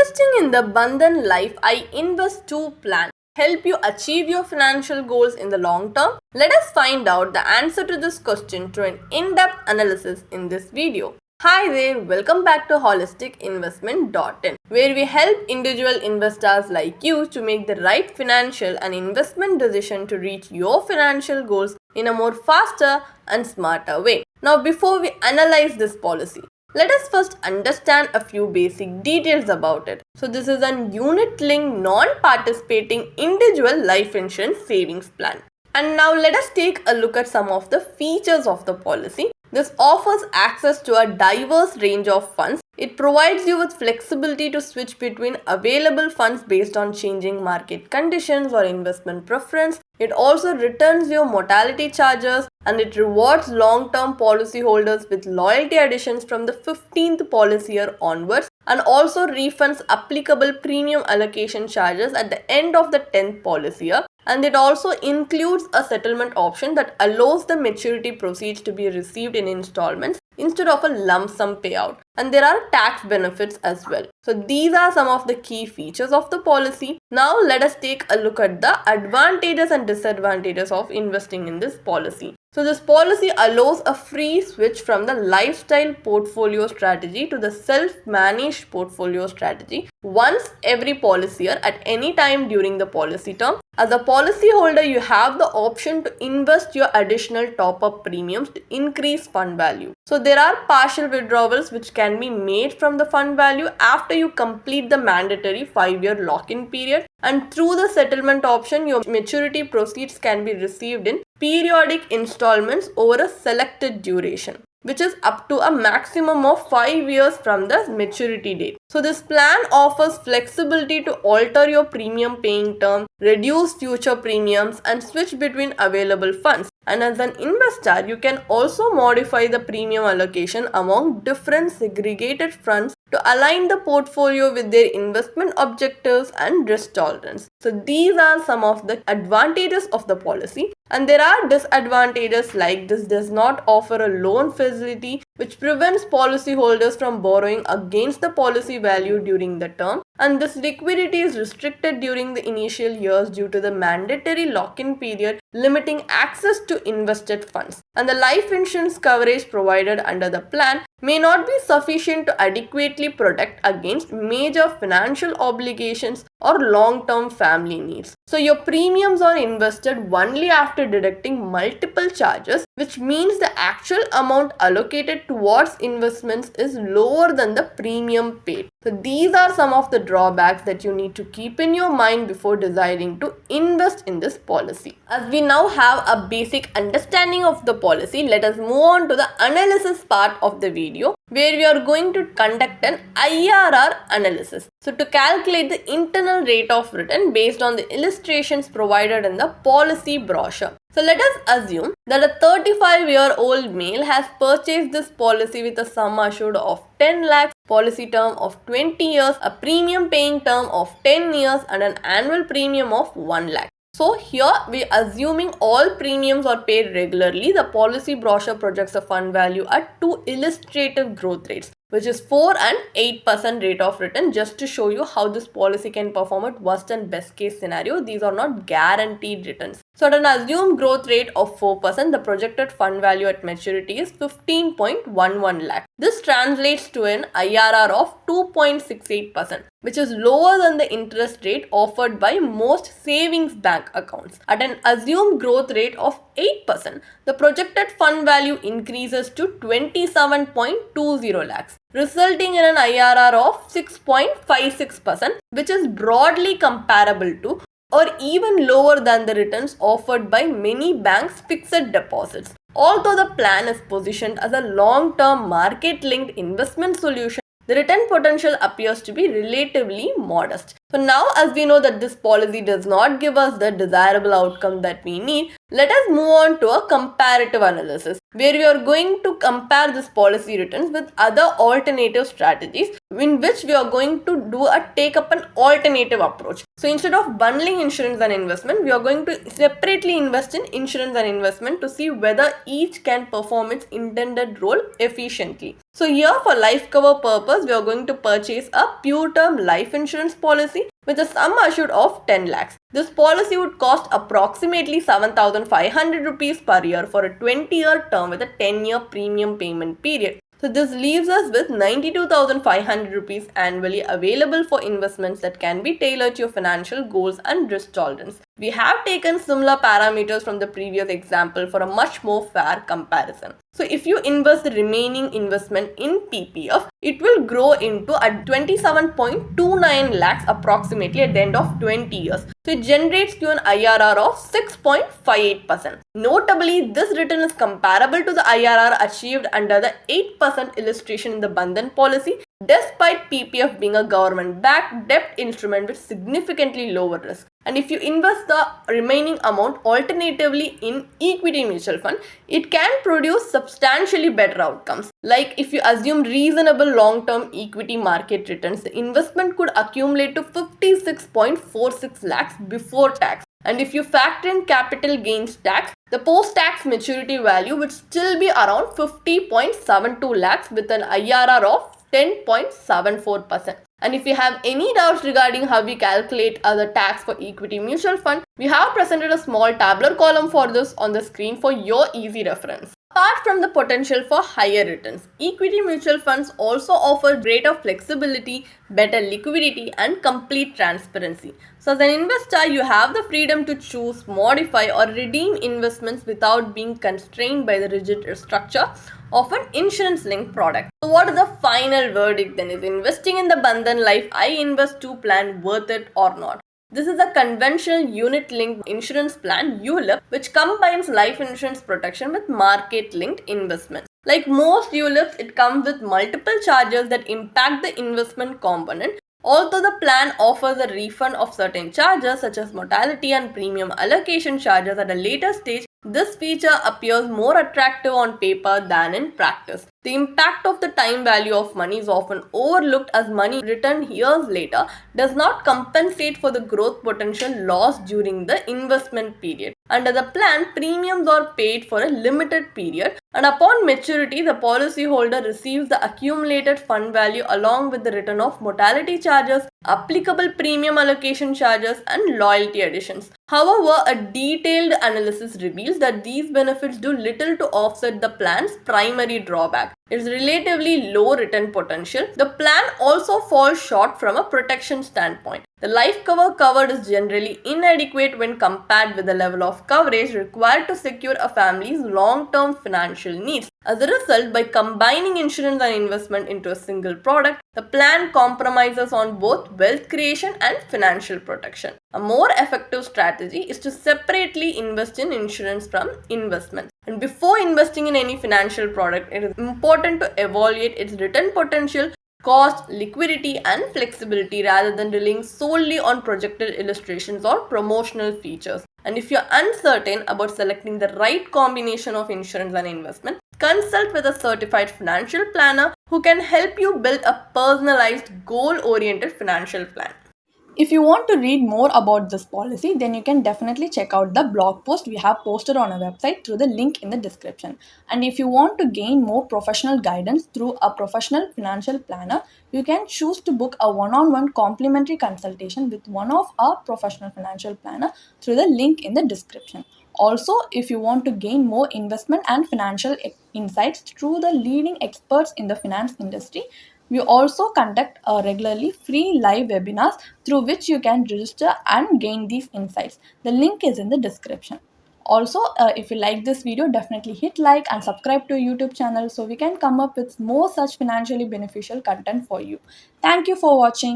Investing in the Bandhan Life iInvest 2 plan help you achieve your financial goals in the long term? Let us find out the answer to this question through an in-depth analysis in this video. Hi there, welcome back to holisticinvestment.in, where we help individual investors like you to make the right financial and investment decision to reach your financial goals in a more faster and smarter way. Now, before we analyze this policy, let us first understand a few basic details about it. So this is a unit-linked, non-participating individual life insurance savings plan. And now let us take a look at some of the features of the policy. This offers access to a diverse range of funds. It provides you with flexibility to switch between available funds based on changing market conditions or investment preference. It also returns your mortality charges, and it rewards long-term policyholders with loyalty additions from the 15th policy year onwards, and also refunds applicable premium allocation charges at the end of the 10th policy year. And it also includes a settlement option that allows the maturity proceeds to be received in installments instead of a lump sum payout. And there are tax benefits as well. So these are some of the key features of the policy. Now let us take a look at the advantages and disadvantages of investing in this policy. So this policy allows a free switch from the lifestyle portfolio strategy to the self-managed portfolio strategy once every policy year at any time during the policy term. As a policyholder, you have the option to invest your additional top-up premiums to increase fund value. So there are partial withdrawals which can be made from the fund value after you complete the mandatory 5-year lock-in period, and through the settlement option, your maturity proceeds can be received in periodic installments over a selected duration, which is up to a maximum of 5 years from the maturity date. So this plan offers flexibility to alter your premium paying term, reduce future premiums, and switch between available funds. And as an investor, you can also modify the premium allocation among different segregated funds to align the portfolio with their investment objectives and risk tolerance. So these are some of the advantages of the policy. And there are disadvantages, like this does not offer a loan facility which prevents policyholders from borrowing against the policy value during the term. And this liquidity is restricted during the initial years due to the mandatory lock-in period, limiting access to invested funds. And the life insurance coverage provided under the plan may not be sufficient to adequately protect against major financial obligations or long-term family needs. So your premiums are invested only after deducting multiple charges, which means the actual amount allocated towards investments is lower than the premium paid. So these are some of the drawbacks that you need to keep in your mind before deciding to invest in this policy. As we now have a basic understanding of the policy, let us move on to the analysis part of the video, where we are going to conduct an IRR analysis. So to calculate the internal rate of return based on the illustrations provided in the policy brochure. So let us assume that a 35-year-old male has purchased this policy with a sum assured of 10 lakhs, policy term of 20 years, a premium paying term of 10 years, and an annual premium of 1 lakh. So here we are assuming all premiums are paid regularly. The policy brochure projects a fund value at two illustrative growth rates, which is 4 and 8% rate of return, just to show you how this policy can perform at worst and best case scenario. These are not guaranteed returns. So at an assumed growth rate of 4%, the projected fund value at maturity is 15.11 lakh. This translates to an IRR of 2.68%, which is lower than the interest rate offered by most savings bank accounts. At an assumed growth rate of 8%, the projected fund value increases to 27.20 lakhs, resulting in an IRR of 6.56%, which is broadly comparable to or even lower than the returns offered by many banks' fixed deposits. Although the plan is positioned as a long-term market-linked investment solution, the return potential appears to be relatively modest. So now, as we know that this policy does not give us the desirable outcome that we need, let us move on to a comparative analysis where we are going to compare this policy returns with other alternative strategies in which we are going to take up an alternative approach. So instead of bundling insurance and investment, we are going to separately invest in insurance and investment to see whether each can perform its intended role efficiently. So here for life cover purpose, we are going to purchase a pure term life insurance policy with a sum assured of 10 lakhs. This policy would cost approximately 7,500 rupees per year for a 20-year term with a 10-year premium payment period. So this leaves us with 92,500 rupees annually available for investments that can be tailored to your financial goals and risk tolerance. We have taken similar parameters from the previous example for a much more fair comparison. So if you invest the remaining investment in PPF, it will grow into a 27.29 lakhs approximately at the end of 20 years. So it generates you an IRR of 6.58%. Notably, this return is comparable to the IRR achieved under the 8% illustration in the Bandhan policy, despite PPF being a government-backed debt instrument with significantly lower risk. And if you invest the remaining amount alternatively in equity mutual fund, it can produce substantially better outcomes. Like if you assume reasonable long-term equity market returns, the investment could accumulate to 56.46 lakhs before tax. And if you factor in capital gains tax, the post-tax maturity value would still be around 50.72 lakhs with an IRR of 10.74%. And if you have any doubts regarding how we calculate the tax for equity mutual fund, we have presented a small tabular column for this on the screen for your easy reference. Apart from the potential for higher returns, equity mutual funds also offer greater flexibility, better liquidity, and complete transparency. So as an investor, you have the freedom to choose, modify, or redeem investments without being constrained by the rigid structure of an insurance-linked product. So what is the final verdict then? Is investing in the Bandhan Life iInvest 2 plan worth it or not? This is a conventional unit-linked insurance plan ULIP which combines life insurance protection with market-linked investments. Like most ULIPs, it comes with multiple charges that impact the investment component. Although the plan offers a refund of certain charges such as mortality and premium allocation charges at a later stage, this feature appears more attractive on paper than in practice. The impact of the time value of money is often overlooked as money returned years later does not compensate for the growth potential lost during the investment period. Under the plan, premiums are paid for a limited period, and upon maturity, the policyholder receives the accumulated fund value along with the return of mortality charges, applicable premium allocation charges, and loyalty additions. However, a detailed analysis reveals that these benefits do little to offset the plan's primary drawback, its relatively low return potential. The plan also falls short from a protection standpoint. The life cover covered is generally inadequate when compared with the level of coverage required to secure a family's long-term financial needs. As a result, by combining insurance and investment into a single product, the plan compromises on both wealth creation and financial protection. A more effective strategy is to separately invest in insurance from investment. And before investing in any financial product, it is important to evaluate its return potential, cost, liquidity, and flexibility rather than relying solely on projected illustrations or promotional features. And if you're uncertain about selecting the right combination of insurance and investment, consult with a certified financial planner who can help you build a personalized, goal-oriented financial plan. If you want to read more about this policy, then you can definitely check out the blog post we have posted on our website through the link in the description. And if you want to gain more professional guidance through a professional financial planner, you can choose to book a one-on-one complimentary consultation with one of our professional financial planner through the link in the description. Also, if you want to gain more investment and financial insights through the leading experts in the finance industry, we also conduct regularly free live webinars through which you can register and gain these insights. The link is in the description. Also, if you like this video, definitely hit like and subscribe to our YouTube channel so we can come up with more such financially beneficial content for you. Thank you for watching.